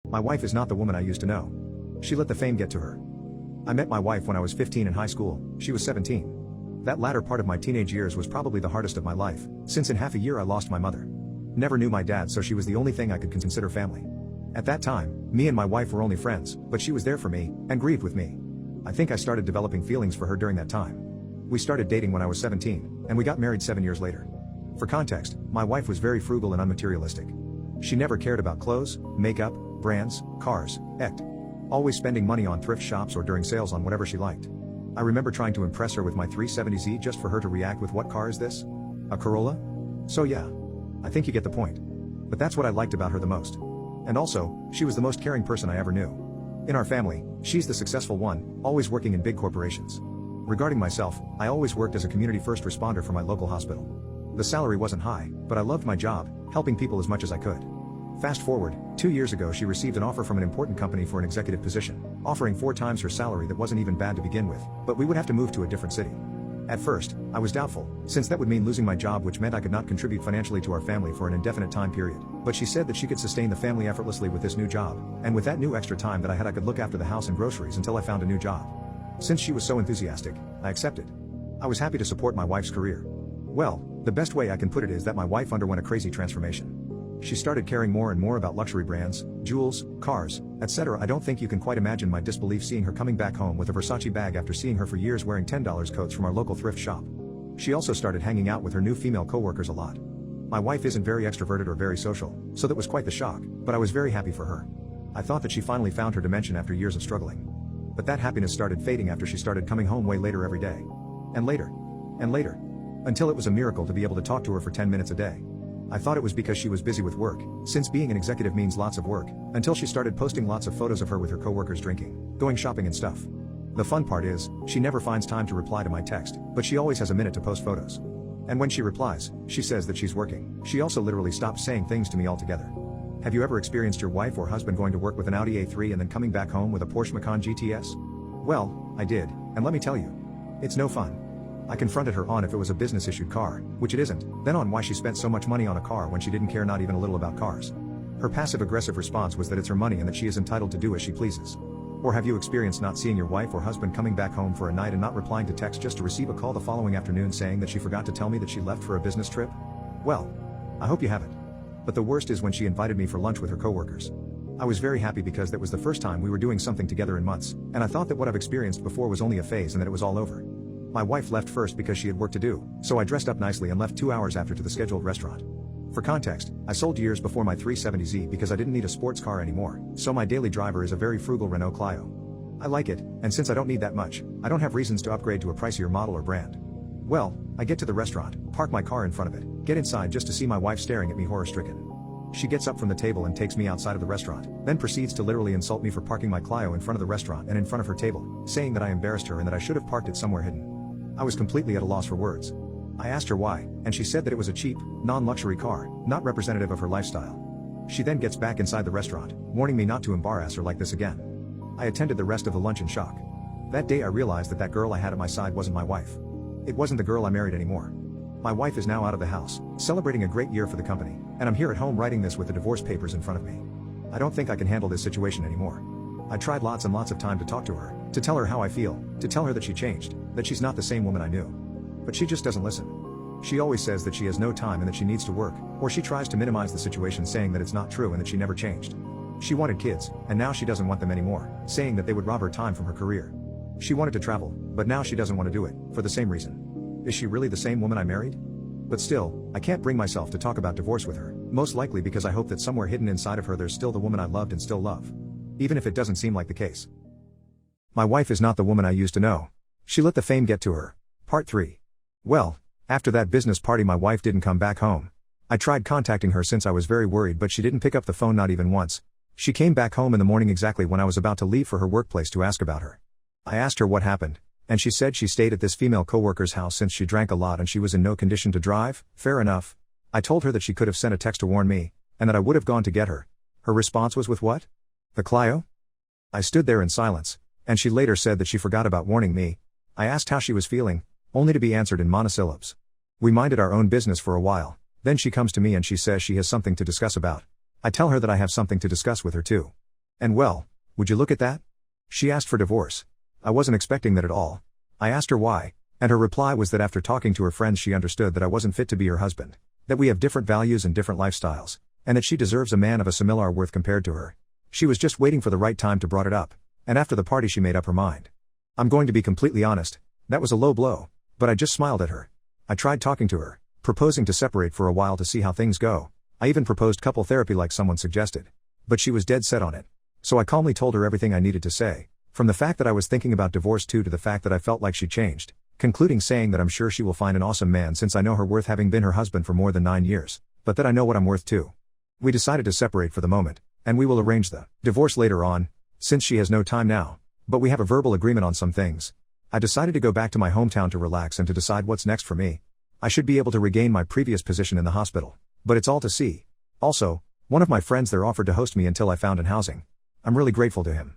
My wife is not the woman I used to know. She let the fame get to her. I met my wife when I was 15 in high school, she was 17. That latter part of my teenage years was probably the hardest of my life, since in half a year I lost my mother. Never knew my dad, so she was the only thing I could consider family. At that time, me and my wife were only friends, but she was there for me, and grieved with me. I think I started developing feelings for her during that time. We started dating when I was 17, and we got married 7 years later. For context, my wife was very frugal and unmaterialistic. She never cared about clothes, makeup, brands, cars, always spending money on thrift shops or during sales on whatever she liked. I remember trying to impress her with my 370Z just for her to react with, "What car is this? A Corolla?" So yeah. I think you get the point. But that's what I liked about her the most. And also, she was the most caring person I ever knew. In our family, she's the successful one, always working in big corporations. Regarding myself, I always worked as a community first responder for my local hospital. The salary wasn't high, but I loved my job, helping people as much as I could. Fast forward, 2 years ago she received an offer from an important company for an executive position, offering 4 times her salary. That wasn't even bad to begin with, but we would have to move to a different city. At first, I was doubtful, since that would mean losing my job, which meant I could not contribute financially to our family for an indefinite time period. But she said that she could sustain the family effortlessly with this new job, and with that new extra time that I had, I could look after the house and groceries until I found a new job. Since she was so enthusiastic, I accepted. I was happy to support my wife's career. Well, the best way I can put it is that my wife underwent a crazy transformation. She started caring more and more about luxury brands, jewels, cars, etc. I don't think you can quite imagine my disbelief seeing her coming back home with a Versace bag after seeing her for years wearing $10 coats from our local thrift shop. She also started hanging out with her new female coworkers a lot. My wife isn't very extroverted or very social, so that was quite the shock, but I was very happy for her. I thought that she finally found her dimension after years of struggling. But that happiness started fading after she started coming home way later every day. And later. And later. Until it was a miracle to be able to talk to her for 10 minutes a day. I thought it was because she was busy with work, since being an executive means lots of work, until she started posting lots of photos of her with her coworkers drinking, going shopping and stuff. The fun part is, she never finds time to reply to my text, but she always has a minute to post photos. And when she replies, she says that she's working. She also literally stopped saying things to me altogether. Have you ever experienced your wife or husband going to work with an Audi A3 and then coming back home with a Porsche Macan GTS? Well, I did, and let me tell you, it's no fun. I confronted her on if it was a business-issued car, which it isn't, then on why she spent so much money on a car when she didn't care not even a little about cars. Her passive-aggressive response was that it's her money and that she is entitled to do as she pleases. Or have you experienced not seeing your wife or husband coming back home for a night and not replying to text just to receive a call the following afternoon saying that she forgot to tell me that she left for a business trip? Well, I hope you haven't. But the worst is when she invited me for lunch with her coworkers. I was very happy because that was the first time we were doing something together in months, and I thought that what I've experienced before was only a phase and that it was all over. My wife left first because she had work to do, so I dressed up nicely and left 2 hours after to the scheduled restaurant. For context, I sold years before my 370Z because I didn't need a sports car anymore, so my daily driver is a very frugal Renault Clio. I like it, and since I don't need that much, I don't have reasons to upgrade to a pricier model or brand. Well, I get to the restaurant, park my car in front of it, get inside just to see my wife staring at me horror-stricken. She gets up from the table and takes me outside of the restaurant, then proceeds to literally insult me for parking my Clio in front of the restaurant and in front of her table, saying that I embarrassed her and that I should have parked it somewhere hidden. I was completely at a loss for words. I asked her why, and she said that it was a cheap, non-luxury car, not representative of her lifestyle. She then gets back inside the restaurant, warning me not to embarrass her like this again. I attended the rest of the lunch in shock. That day I realized that that girl I had at my side wasn't my wife. It wasn't the girl I married anymore. My wife is now out of the house, celebrating a great year for the company, and I'm here at home writing this with the divorce papers in front of me. I don't think I can handle this situation anymore. I tried lots and lots of time to talk to her, to tell her how I feel, to tell her that she changed, that she's not the same woman I knew. But she just doesn't listen. She always says that she has no time and that she needs to work, or she tries to minimize the situation saying that it's not true and that she never changed. She wanted kids, and now she doesn't want them anymore, saying that they would rob her time from her career. She wanted to travel, but now she doesn't want to do it, for the same reason. Is she really the same woman I married? But still, I can't bring myself to talk about divorce with her, most likely because I hope that somewhere hidden inside of her there's still the woman I loved and still love. Even if it doesn't seem like the case. My wife is not the woman I used to know. She let the fame get to her. Part 3. Well, after that business party my wife didn't come back home. I tried contacting her since I was very worried, but she didn't pick up the phone, not even once. She came back home in the morning exactly when I was about to leave for her workplace to ask about her. I asked her what happened, and she said she stayed at this female coworker's house since she drank a lot and she was in no condition to drive. Fair enough. I told her that she could have sent a text to warn me, and that I would have gone to get her. Her response was with what? The Clio? I stood there in silence, and she later said that she forgot about warning me. I asked how she was feeling, only to be answered in monosyllabes. We minded our own business for a while, then she comes to me and she says she has something to discuss about. I tell her that I have something to discuss with her too. And well, would you look at that? She asked for divorce. I wasn't expecting that at all. I asked her why, and her reply was that after talking to her friends she understood that I wasn't fit to be her husband, that we have different values and different lifestyles, and that she deserves a man of a similar worth compared to her. She was just waiting for the right time to brought it up, and after the party she made up her mind. I'm going to be completely honest, that was a low blow, but I just smiled at her. I tried talking to her, proposing to separate for a while to see how things go. I even proposed couple therapy like someone suggested. But she was dead set on it. So I calmly told her everything I needed to say, from the fact that I was thinking about divorce to the fact that I felt like she changed, concluding saying that I'm sure she will find an awesome man since I know her worth having been her husband for more than 9 years, but that I know what I'm worth too. We decided to separate for the moment, and we will arrange the divorce later on, since she has no time now, but we have a verbal agreement on some things. I decided to go back to my hometown to relax and to decide what's next for me. I should be able to regain my previous position in the hospital, but it's all to see. Also, one of my friends there offered to host me until I found an housing. I'm really grateful to him.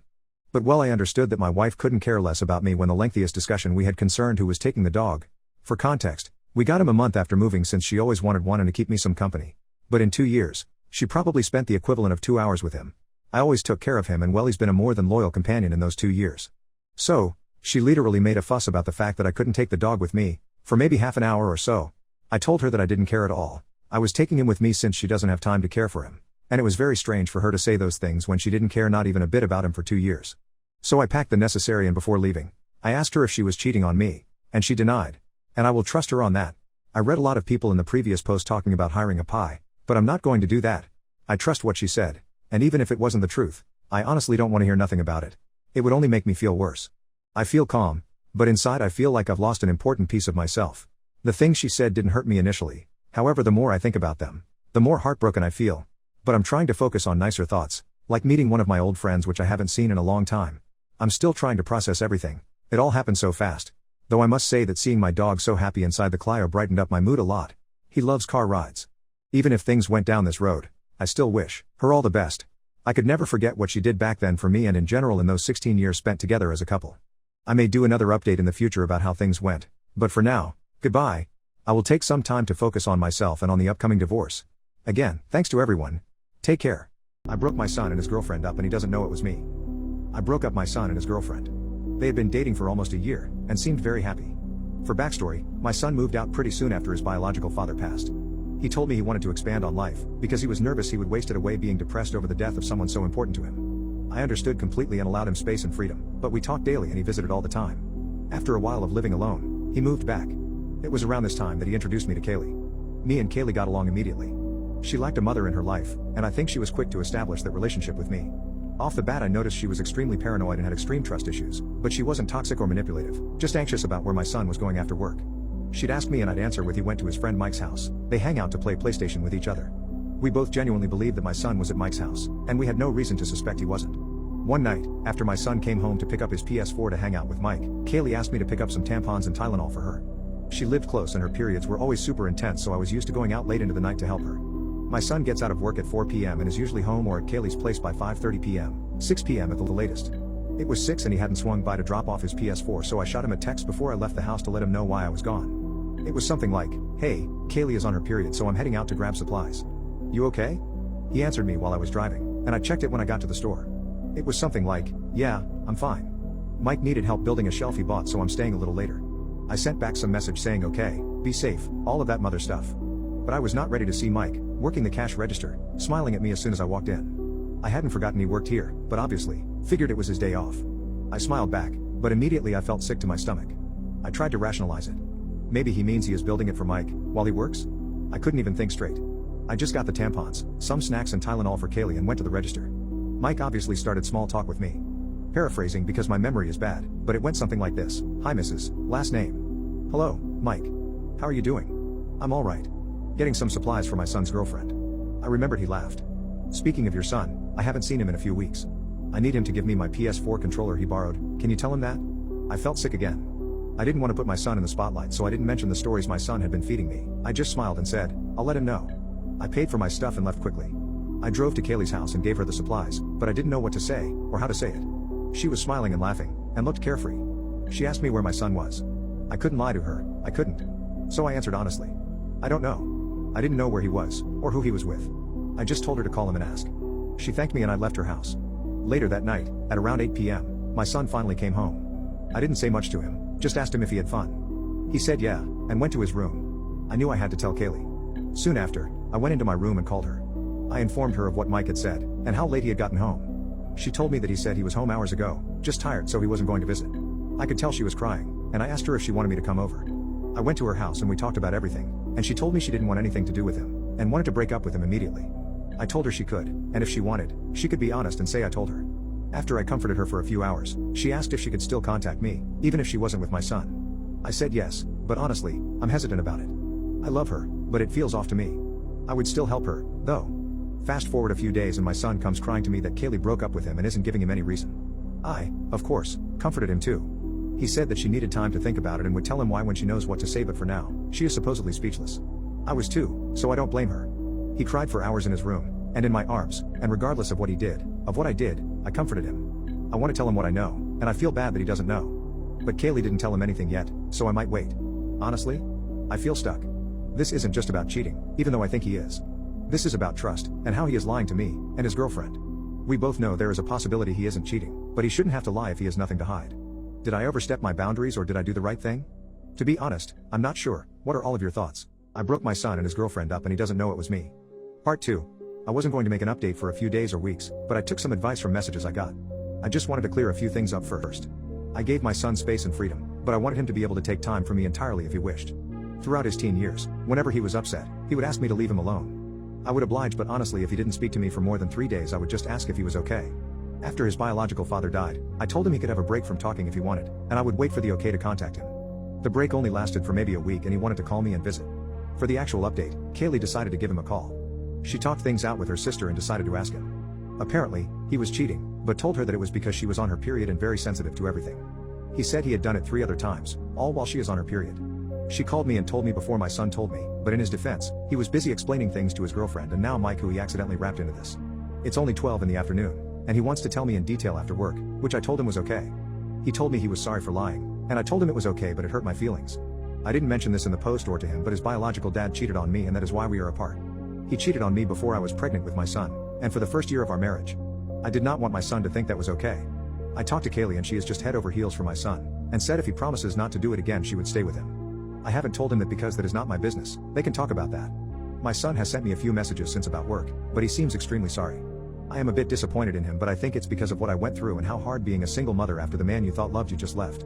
But well, I understood that my wife couldn't care less about me when the lengthiest discussion we had concerned who was taking the dog. For context, we got him a month after moving since she always wanted one and to keep me some company. But in 2 years, she probably spent the equivalent of 2 hours with him. I always took care of him and well, he's been a more than loyal companion in those 2 years. So, she literally made a fuss about the fact that I couldn't take the dog with me, for maybe half an hour or so. I told her that I didn't care at all. I was taking him with me since she doesn't have time to care for him. And it was very strange for her to say those things when she didn't care not even a bit about him for 2 years. So I packed the necessary and before leaving, I asked her if she was cheating on me, and she denied. And I will trust her on that. I read a lot of people in the previous post talking about hiring a pie, but I'm not going to do that. I trust what she said, and even if it wasn't the truth, I honestly don't want to hear nothing about it. It would only make me feel worse. I feel calm, but inside I feel like I've lost an important piece of myself. The things she said didn't hurt me initially, however the more I think about them, the more heartbroken I feel. But I'm trying to focus on nicer thoughts, like meeting one of my old friends which I haven't seen in a long time. I'm still trying to process everything, it all happened so fast. Though I must say that seeing my dog so happy inside the Clio brightened up my mood a lot. He loves car rides. Even if things went down this road, I still wish her all the best. I could never forget what she did back then for me and in general in those 16 years spent together as a couple. I may do another update in the future about how things went, but for now, goodbye. I will take some time to focus on myself and on the upcoming divorce. Again, thanks to everyone. Take care. I broke my son and his girlfriend up and he doesn't know it was me. I broke up my son and his girlfriend. They had been dating for almost a year, and seemed very happy. For backstory, my son moved out pretty soon after his biological father passed. He told me he wanted to expand on life, because he was nervous he would waste it away being depressed over the death of someone so important to him. I understood completely and allowed him space and freedom, but we talked daily and he visited all the time. After a while of living alone, he moved back. It was around this time that he introduced me to Kaylee. Me and Kaylee got along immediately. She lacked a mother in her life, and I think she was quick to establish that relationship with me. Off the bat I noticed she was extremely paranoid and had extreme trust issues, but she wasn't toxic or manipulative, just anxious about where my son was going after work. She'd ask me and I'd answer with he went to his friend Mike's house. They hang out to play PlayStation with each other. We both genuinely believed that my son was at Mike's house, and we had no reason to suspect he wasn't. One night, after my son came home to pick up his PS4 to hang out with Mike, Kaylee asked me to pick up some tampons and Tylenol for her. She lived close and her periods were always super intense, so I was used to going out late into the night to help her. My son gets out of work at 4 p.m. and is usually home or at Kaylee's place by 5:30 p.m., 6 p.m. at the latest. It was 6 and he hadn't swung by to drop off his PS4, so I shot him a text before I left the house to let him know why I was gone. It was something like, "Hey, Kaylee is on her period so I'm heading out to grab supplies. You okay?" He answered me while I was driving, and I checked it when I got to the store. It was something like, "Yeah, I'm fine. Mike needed help building a shelf he bought so I'm staying a little later." I sent back some message saying okay, be safe, all of that mother stuff. But I was not ready to see Mike, working the cash register, smiling at me as soon as I walked in. I hadn't forgotten he worked here, but obviously, figured it was his day off. I smiled back, but immediately I felt sick to my stomach. I tried to rationalize it. Maybe he means he is building it for Mike, while he works? I couldn't even think straight. I just got the tampons, some snacks and Tylenol for Kaylee and went to the register. Mike obviously started small talk with me. Paraphrasing because my memory is bad, but it went something like this. "Hi Mrs. Last name." "Hello, Mike. How are you doing?" "I'm alright. Getting some supplies for my son's girlfriend." I remembered he laughed. "Speaking of your son, I haven't seen him in a few weeks. I need him to give me my PS4 controller he borrowed, can you tell him that?" I felt sick again. I didn't want to put my son in the spotlight, so I didn't mention the stories my son had been feeding me. I just smiled and said, "I'll let him know." I paid for my stuff and left quickly. I drove to Kaylee's house and gave her the supplies, but I didn't know what to say, or how to say it. She was smiling and laughing, and looked carefree. She asked me where my son was. I couldn't lie to her, I couldn't. So I answered honestly. "I don't know. I didn't know where he was, or who he was with." I just told her to call him and ask. She thanked me and I left her house. Later that night, at around 8 p.m., my son finally came home. I didn't say much to him, just asked him if he had fun. He said yeah, and went to his room. I knew I had to tell Kaylee. Soon after, I went into my room and called her. I informed her of what Mike had said, and how late he had gotten home. She told me that he said he was home hours ago, just tired so he wasn't going to visit. I could tell she was crying, and I asked her if she wanted me to come over. I went to her house and we talked about everything, and she told me she didn't want anything to do with him, and wanted to break up with him immediately. I told her she could, and if she wanted, she could be honest and say I told her. After I comforted her for a few hours, she asked if she could still contact me, even if she wasn't with my son. I said yes, but honestly, I'm hesitant about it. I love her, but it feels off to me. I would still help her, though. Fast forward a few days and my son comes crying to me that Kaylee broke up with him and isn't giving him any reason. I, of course, comforted him too. He said that she needed time to think about it and would tell him why when she knows what to say, but for now, she is supposedly speechless. I was too, so I don't blame her. He cried for hours in his room, and in my arms, and regardless of what he did, of what I did, I comforted him. I want to tell him what I know, and I feel bad that he doesn't know. But Kaylee didn't tell him anything yet, so I might wait. Honestly, I feel stuck. This isn't just about cheating, even though I think he is. This is about trust, and how he is lying to me, and his girlfriend. We both know there is a possibility he isn't cheating, but he shouldn't have to lie if he has nothing to hide. Did I overstep my boundaries or did I do the right thing? To be honest, I'm not sure. What are all of your thoughts? I broke my son and his girlfriend up and he doesn't know it was me. Part 2. I wasn't going to make an update for a few days or weeks, but I took some advice from messages I got. I just wanted to clear a few things up first. I gave my son space and freedom, but I wanted him to be able to take time from me entirely if he wished. Throughout his teen years, whenever he was upset, he would ask me to leave him alone. I would oblige, but honestly if he didn't speak to me for more than 3 days I would just ask if he was okay. After his biological father died, I told him he could have a break from talking if he wanted, and I would wait for the okay to contact him. The break only lasted for maybe a week and he wanted to call me and visit. For the actual update, Kaylee decided to give him a call. She talked things out with her sister and decided to ask him. Apparently, he was cheating, but told her that it was because she was on her period and very sensitive to everything. He said he had done it 3 other times, all while she is on her period. She called me and told me before my son told me, but in his defense, he was busy explaining things to his girlfriend and now Mike, who he accidentally wrapped into this. It's only 12 in the afternoon, and he wants to tell me in detail after work, which I told him was okay. He told me he was sorry for lying, and I told him it was okay but it hurt my feelings. I didn't mention this in the post or to him, but his biological dad cheated on me and that is why we are apart. He cheated on me before I was pregnant with my son, and for the first year of our marriage. I did not want my son to think that was okay. I talked to Kaylee and she is just head over heels for my son, and said if he promises not to do it again she would stay with him. I haven't told him that because that is not my business, they can talk about that. My son has sent me a few messages since about work, but he seems extremely sorry. I am a bit disappointed in him, but I think it's because of what I went through and how hard being a single mother after the man you thought loved you just left.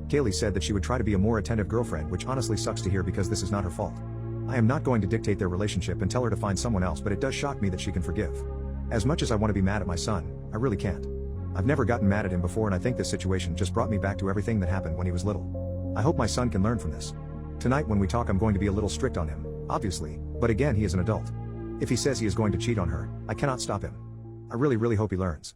Kaylee said that she would try to be a more attentive girlfriend, which honestly sucks to hear because this is not her fault. I am not going to dictate their relationship and tell her to find someone else, but it does shock me that she can forgive. As much as I want to be mad at my son, I really can't. I've never gotten mad at him before and I think this situation just brought me back to everything that happened when he was little. I hope my son can learn from this. Tonight when we talk I'm going to be a little strict on him, obviously, but again he is an adult. If he says he is going to cheat on her, I cannot stop him. I really hope he learns.